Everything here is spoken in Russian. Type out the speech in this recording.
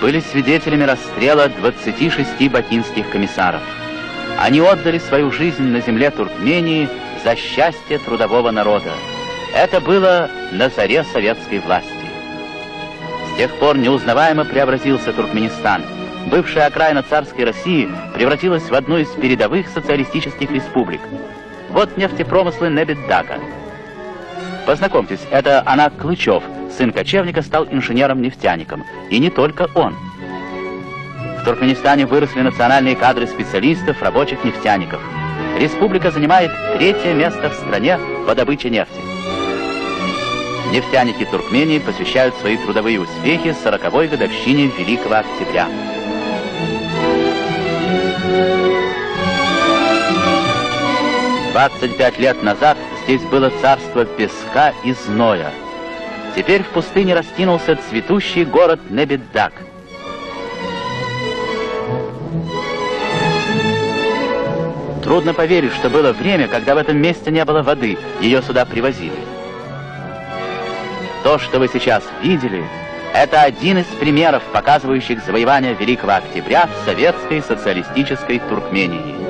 были свидетелями расстрела 26 бакинских комиссаров. Они отдали свою жизнь на земле Туркмении за счастье трудового народа. Это было на заре советской власти. С тех пор неузнаваемо преобразился Туркменистан. Бывшая окраина царской России превратилась в одну из передовых социалистических республик. Вот нефтепромыслы Небеддага. Познакомьтесь, это Анак Клычев, сын кочевника, стал инженером-нефтяником. И не только он. В Туркменистане выросли национальные кадры специалистов, рабочих нефтяников. Республика занимает 3-е место в стране по добыче нефти. Нефтяники Туркмении посвящают свои трудовые успехи 40-й годовщине Великого Октября. «25 лет назад здесь было царство песка и зноя. Теперь в пустыне раскинулся цветущий город Небеддак. Трудно поверить, что было время, когда в этом месте не было воды, ее сюда привозили. То, что вы сейчас видели, это один из примеров, показывающих завоевание Великого Октября в советской социалистической Туркмении.